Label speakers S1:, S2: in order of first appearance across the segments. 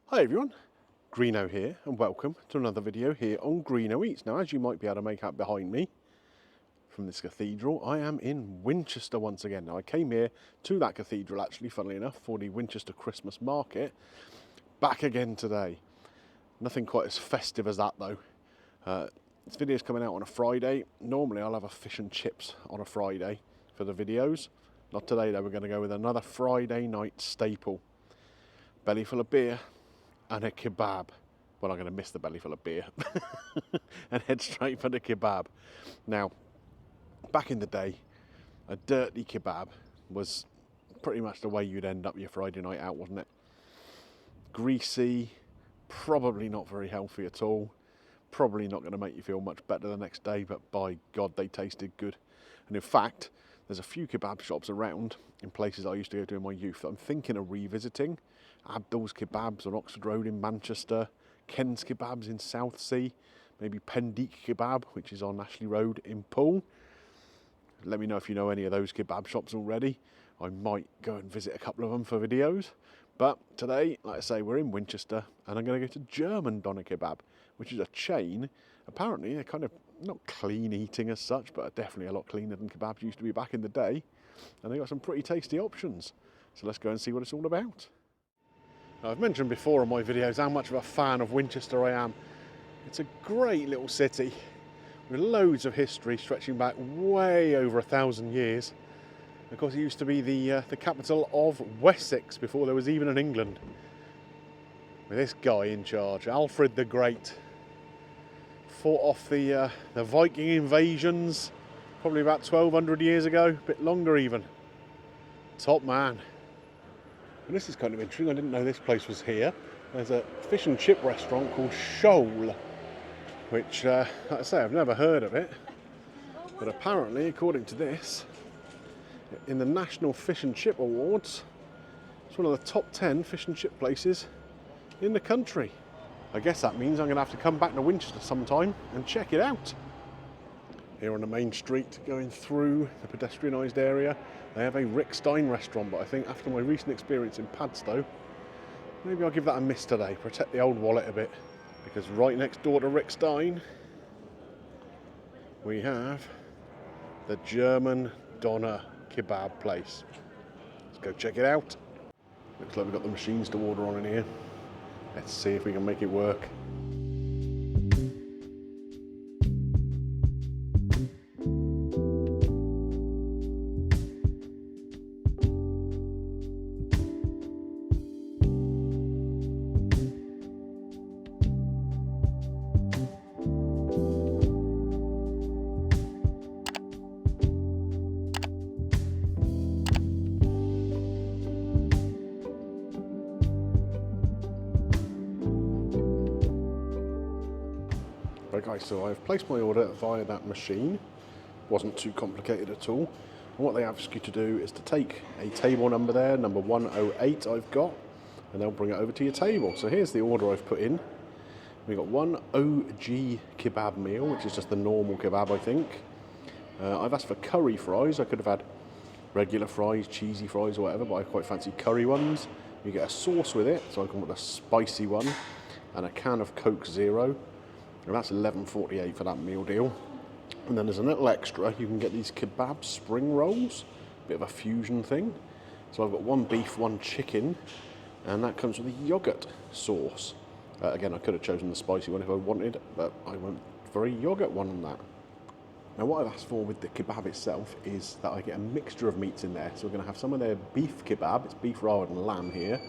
S1: Hi everyone, Greeno here and welcome to another video here on Greeno Eats. Now as you might be able to make out behind me from this cathedral, I am in Winchester once again. Now I came here to that cathedral actually, funnily enough, for the Winchester Christmas market. Back again today. Nothing quite as festive as that though. This video is coming out on a Friday. Normally I'll have a fish and chips on a Friday for the videos. Not today though, we're going to go with another Friday night staple. Belly full of beer and a kebab. Well, I'm going to miss the belly full of beer and head straight for the kebab. Now, back in the day, a dirty kebab was pretty much the way you'd end up your Friday night out, wasn't it? Greasy, probably not very healthy at all, probably not going to make you feel much better the next day, but by God, they tasted good. And in fact, there's a few kebab shops around in places I used to go to in my youth that I'm thinking of revisiting. Abdul's Kebabs on Oxford Road in Manchester, Ken's Kebabs in Southsea, maybe Pendik Kebab, which is on Ashley Road in Poole. Let me know if you know any of those kebab shops already. I might go and visit a couple of them for videos. But today, like I say, we're in Winchester and I'm going to go to German Doner Kebab, which is a chain. Apparently, they're kind of not clean eating as such, but definitely a lot cleaner than kebabs used to be back in the day. And they've got some pretty tasty options. So let's go and see what it's all about. Now, I've mentioned before in my videos how much of a fan of Winchester I am. It's a great little city with loads of history stretching back way over 1,000 years. Of course, it used to be the capital of Wessex before there was even an England. With this guy in charge, Alfred the Great. Fought off the Viking invasions probably about 1,200 years ago, a bit longer even. Top man. And this is kind of interesting, I didn't know this place was here. There's a fish and chip restaurant called Shoal, which, like I say, I've never heard of it. But apparently, according to this, in the National Fish and Chip Awards, it's one of the top 10 fish and chip places in the country. I guess that means I'm going to have to come back to Winchester sometime and check it out. Here on the main street, going through the pedestrianised area, they have a Rick Stein restaurant, but I think after my recent experience in Padstow, maybe I'll give that a miss today, protect the old wallet a bit, because right next door to Rick Stein, we have the German Doner Kebab place. Let's go check it out. Looks like we've got the machines to order on in here. Let's see if we can make it work. Right guys, so I've placed my order via that machine. Wasn't too complicated at all. And what they ask you to do is to take a table number there, number 108 I've got, and they'll bring it over to your table. So here's the order I've put in. We've got one OG kebab meal, which is just the normal kebab, I think. I've asked for curry fries. I could have had regular fries, cheesy fries or whatever, but I quite fancy curry ones. You get a sauce with it, so I can put a spicy one, and a can of Coke Zero. And that's $11.48 for that meal deal. And then there's a little extra, you can get these kebab spring rolls, bit of a fusion thing. So I've got one beef, one chicken, and that comes with a yogurt sauce. Again, I could have chosen the spicy one if I wanted, but I went for a yogurt one on that. Now what I've asked for with the kebab itself is that I get a mixture of meats in there. So we're going to have some of their beef kebab, it's beef rather than lamb here,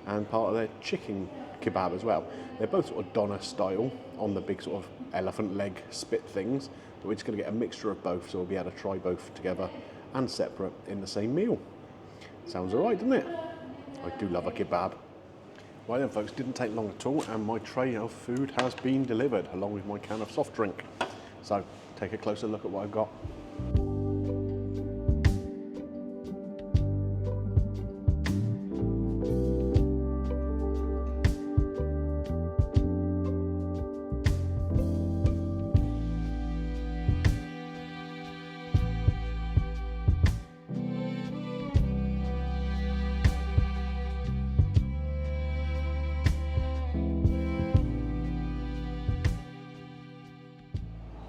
S1: and part of their chicken kebab as well. They're both sort of doner style on the big sort of elephant leg spit things, but we're just going to get a mixture of both, so we'll be able to try both together and separate in the same meal. Sounds alright, doesn't it? I do love a kebab. Right then folks, didn't take long at all, and my tray of food has been delivered along with my can of soft drink. So take a closer look at what I've got.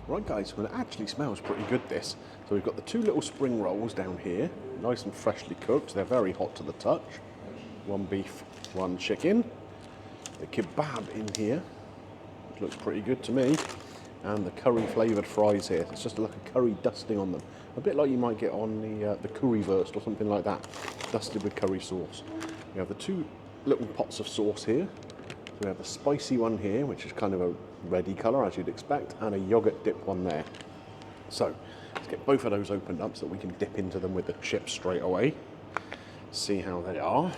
S1: Right guys, well it actually smells pretty good this. So we've got the two little spring rolls down here, nice and freshly cooked. They're very hot to the touch. One beef, one chicken. The kebab in here, which looks pretty good to me. And the curry flavoured fries here. It's just like a curry dusting on them. A bit like you might get on the currywurst or something like that, dusted with curry sauce. We have the two little pots of sauce here. So we have the spicy one here, which is kind of a reddy colour as you'd expect, and a yoghurt dip one there. So let's get both of those opened up so that we can dip into them with the chips straight away. See how they are.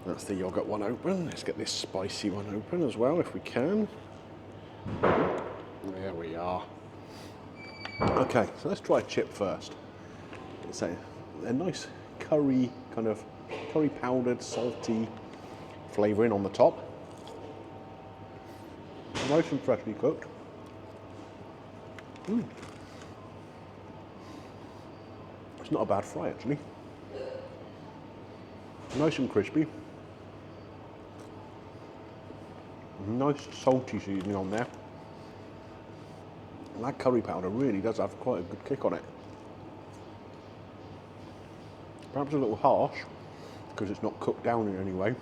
S1: That's the yoghurt one open. Let's get this spicy one open as well if we can. There we are. Okay, so let's try a chip first. It's a nice curry, kind of curry powdered, salty flavouring on the top. Nice and freshly cooked. It's not a bad fry actually. Nice and crispy. Nice salty seasoning on there. And that curry powder really does have quite a good kick on it. Perhaps a little harsh because it's not cooked down in any way.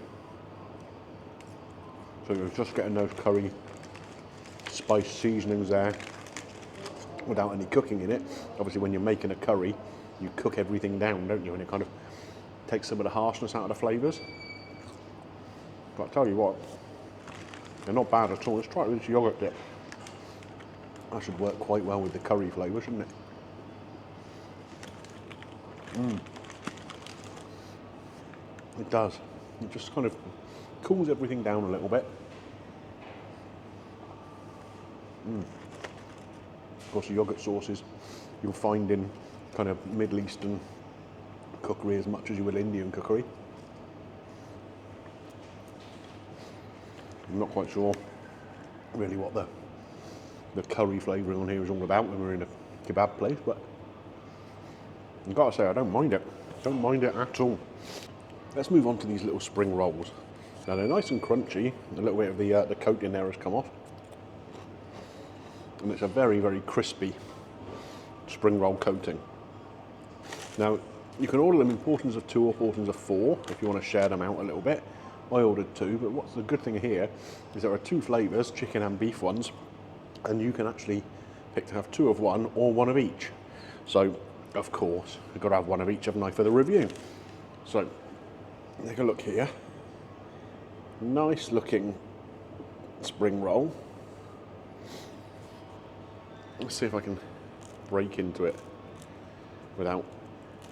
S1: So you're just getting those curry spice seasonings there without any cooking in it. Obviously when you're making a curry, you cook everything down, don't you? And it kind of takes some of the harshness out of the flavours. But I tell you what, they're not bad at all. Let's try it with this yoghurt dip. That should work quite well with the curry flavour, shouldn't it? It does. It just kind of cools everything down a little bit. Of course, the yoghurt sauces you'll find in kind of Middle Eastern cookery as much as you will Indian cookery. I'm not quite sure really what the curry flavouring on here is all about when we're in a kebab place, but I've got to say I don't mind it. Don't mind it at all. Let's move on to these little spring rolls. Now they're nice and crunchy. A little bit of the coating there has come off. And it's a very, very crispy spring roll coating. Now, you can order them in portions of 2 or portions of 4 if you want to share them out a little bit. I ordered 2, but what's the good thing here is there are 2 flavours, chicken and beef ones, and you can actually pick to have 2 of one or 1 of each. So, of course, I've got to have 1 of each, haven't I, for the review. So, take a look here. Nice looking spring roll. Let's see if I can break into it without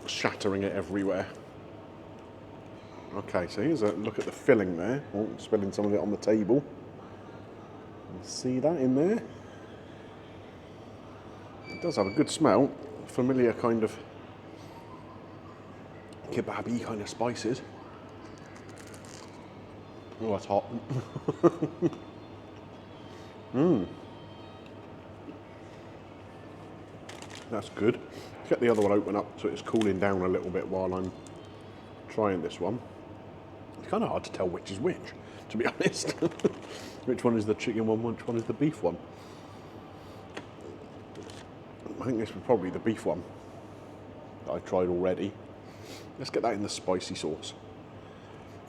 S1: shattering it everywhere. Okay, so here's a look at the filling there. Oh, spilling some of it on the table. See that in there? It does have a good smell. Familiar kind of kebab-y kind of spices. Oh, that's hot. That's good. Let's get the other one open up so it's cooling down a little bit while I'm trying this one. It's kind of hard to tell which is which, to be honest. Which one is the chicken one, which one is the beef one? I think this was probably the beef one that I tried already. Let's get that in the spicy sauce.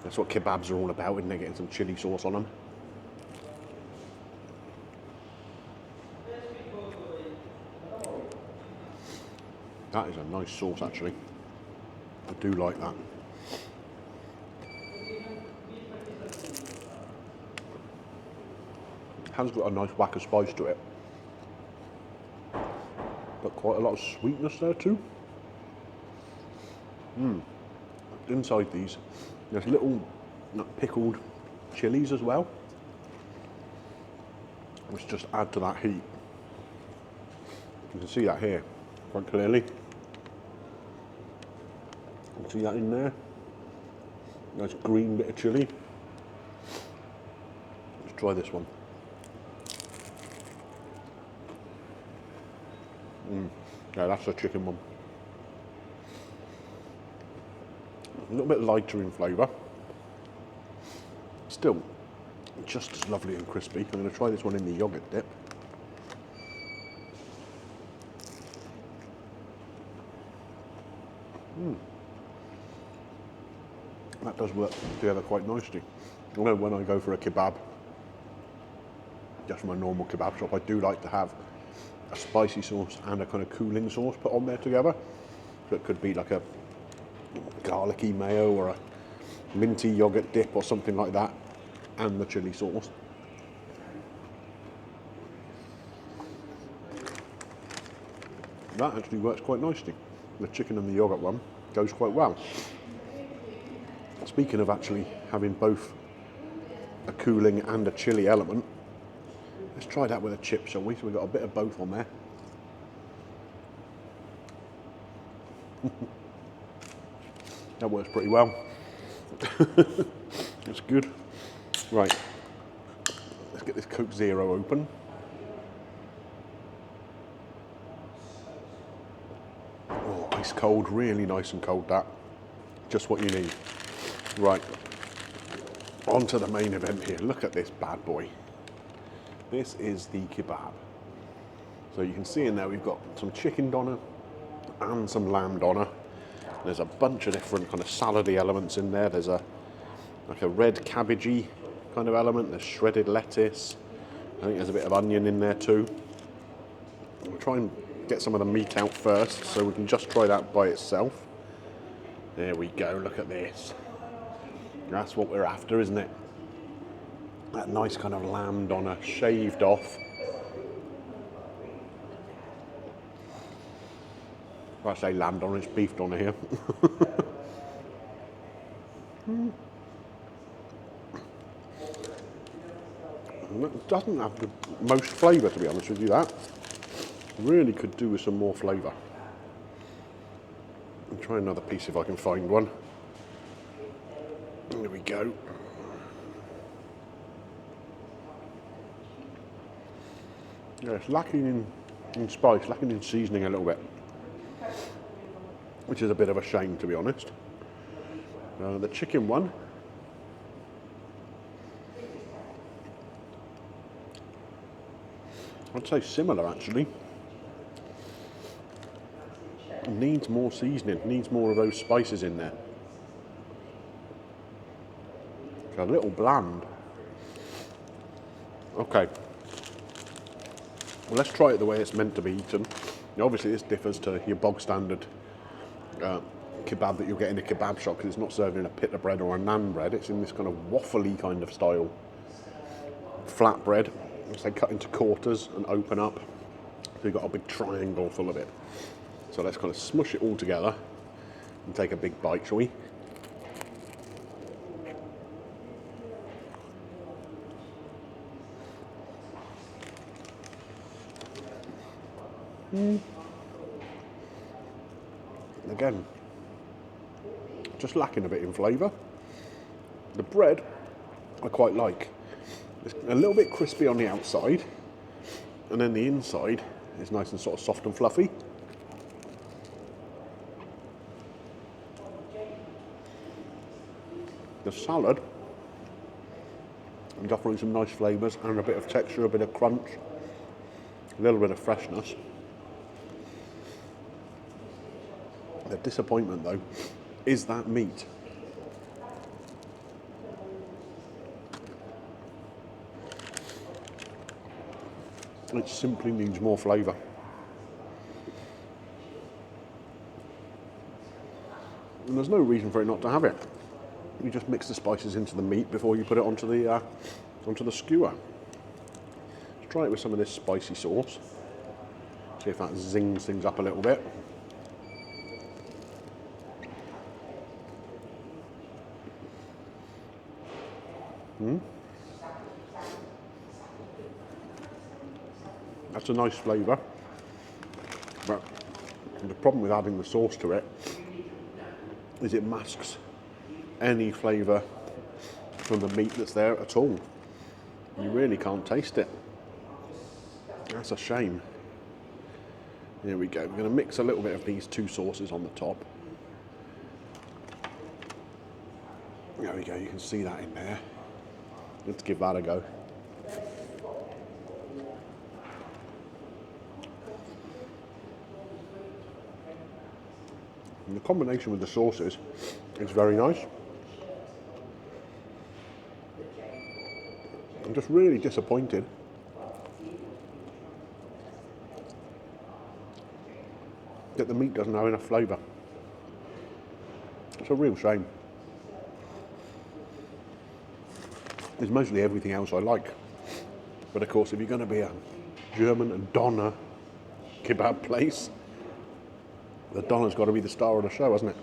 S1: That's what kebabs are all about, isn't it? Getting some chili sauce on them. That is a nice sauce, actually. I do like that. Has got a nice whack of spice to it, but quite a lot of sweetness there too. Inside these, there's little pickled chilies as well, which just add to that heat. You can see that here quite clearly. You can see that in there. Nice green bit of chilli. Let's try this one. Yeah, that's the chicken one. A little bit lighter in flavour. Still, just as lovely and crispy. I'm going to try this one in the yoghurt dip. that does work together quite nicely. I know when I go for a kebab, just from a normal kebab shop, I do like to have a spicy sauce and a kind of cooling sauce put on there together. So it could be like a garlicky mayo or a minty yogurt dip or something like that, and the chili sauce. That actually works quite nicely. The chicken and the yogurt one goes quite well. Speaking of actually having both a cooling and a chili element, let's try that with a chip, shall we? So we've got a bit of both on there. That works pretty well. That's good. Right, let's get this Coke Zero open. Oh, ice cold, really nice and cold that. Just what you need. Right, on to the main event here. Look at this bad boy. This is the kebab. So you can see in there we've got some chicken doner and some lamb doner. There's a bunch of different kind of salady elements in there. There's like a red cabbagey kind of element. There's shredded lettuce. I think there's a bit of onion in there too. We'll try and get some of the meat out first so we can just try that by itself. There we go, look at this. That's what we're after, isn't it? That nice kind of lamb doner, shaved off. Well, I say lamb doner, it's beef doner here. It doesn't have the most flavour, to be honest with you, that. Really could do with some more flavour. I'll try another piece if I can find one. There we go. Yeah, it's lacking in spice, lacking in seasoning a little bit, which is a bit of a shame, to be honest. The chicken one, I'd say similar actually. It needs more seasoning, needs more of those spices in there. It's a little bland. Okay. Well, let's try it the way it's meant to be eaten. Now, obviously, this differs to your bog standard kebab that you'll get in a kebab shop because it's not served in a pita bread or a naan bread. It's in this kind of waffly kind of style flat bread. They cut into quarters and open up. So you've got a big triangle full of it. So let's kind of smush it all together and take a big bite, shall we? Again, just lacking a bit in flavour. The bread I quite like. It's a little bit crispy on the outside, and then the inside is nice and sort of soft and fluffy. The salad is offering some nice flavours and a bit of texture, a bit of crunch, a little bit of freshness. The disappointment though is that meat. It simply needs more flavour. And there's no reason for it not to have it. You just mix the spices into the meat before you put it onto the skewer. Let's try it with some of this spicy sauce. See if that zings things up a little bit. That's a nice flavour, but the problem with adding the sauce to it is it masks any flavour from the meat that's there at all. You really can't taste it. That's a shame. Here we go. We're going to mix a little bit of these two sauces on the top. There we go. You can see that in there. Let's give that a go. And the combination with the sauces is very nice. I'm just really disappointed that the meat doesn't have enough flavour. It's a real shame. It's mostly everything else I like. But of course, if you're going to be a German Doner Kebab place, the doner's got to be the star of the show, hasn't it?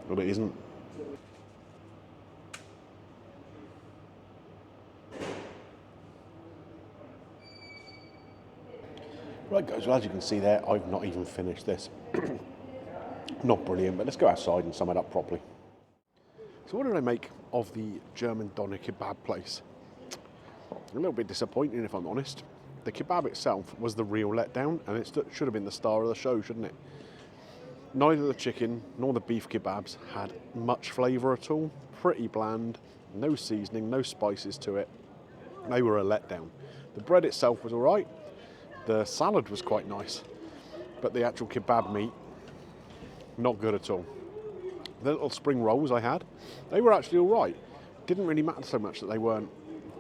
S1: But it isn't. Right guys, well as you can see there, I've not even finished this. Not brilliant, but let's go outside and sum it up properly. So what did I make of the German Doner Kebab place? A little bit disappointing if I'm honest. The kebab itself was the real letdown, and it should have been the star of the show, shouldn't it? Neither the chicken nor the beef kebabs had much flavour at all. Pretty bland, no seasoning, no spices to it. They were a letdown. The bread itself was alright. The salad was quite nice, but the actual kebab meat, not good at all. The little spring rolls I had, they were actually alright. Didn't really matter so much that they weren't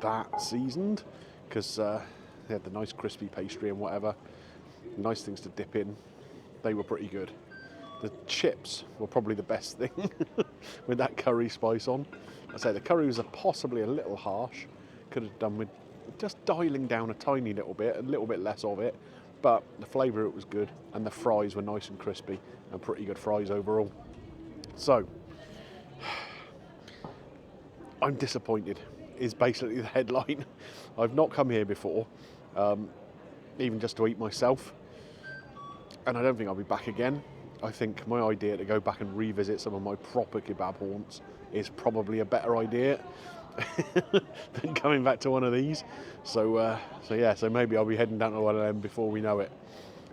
S1: that seasoned, because they had the nice crispy pastry and whatever. Nice things to dip in. They were pretty good. The chips were probably the best thing with that curry spice on. I say the curry was possibly a little harsh. Could have done with just dialing down a tiny little bit, a little bit less of it, but the flavour of it was good, and the fries were nice and crispy, and pretty good fries overall. So, I'm disappointed, is basically the headline. I've not come here before, even just to eat myself, and I don't think I'll be back again. I think my idea to go back and revisit some of my proper kebab haunts is probably a better idea than coming back to one of these. So maybe I'll be heading down to one of them before we know it.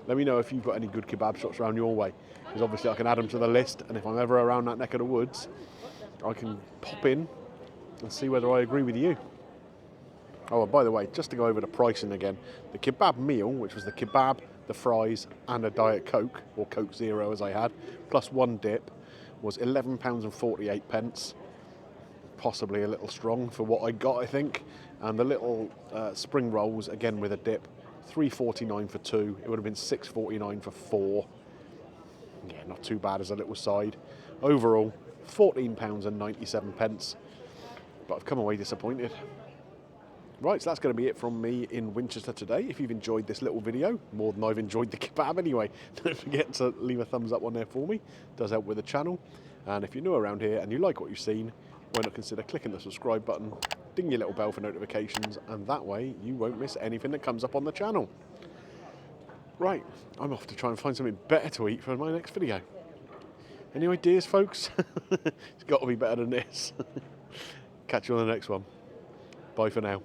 S1: Let me know if you've got any good kebab shops around your way, because obviously I can add them to the list, and if I'm ever around that neck of the woods, I can pop in and see whether I agree with you. Oh, and by the way, just to go over the pricing again, the kebab meal, which was the kebab, the fries and a Diet Coke, or Coke Zero as I had, plus one dip, was £11.48. Possibly a little strong for what I got, I think. And the little spring rolls, again with a dip, £3.49 for two. It would have been £6.49 for four. Yeah, not too bad as a little side. Overall, £14.97. But I've come away disappointed. Right, so that's going to be it from me in Winchester today. If you've enjoyed this little video, more than I've enjoyed the kebab anyway, don't forget to leave a thumbs up on there for me. It does help with the channel. And if you're new around here and you like what you've seen, why not consider clicking the subscribe button, ding your little bell for notifications, and that way you won't miss anything that comes up on the channel. Right, I'm off to try and find something better to eat for my next video. Any ideas, folks? It's got to be better than this. Catch you on the next one. Bye for now.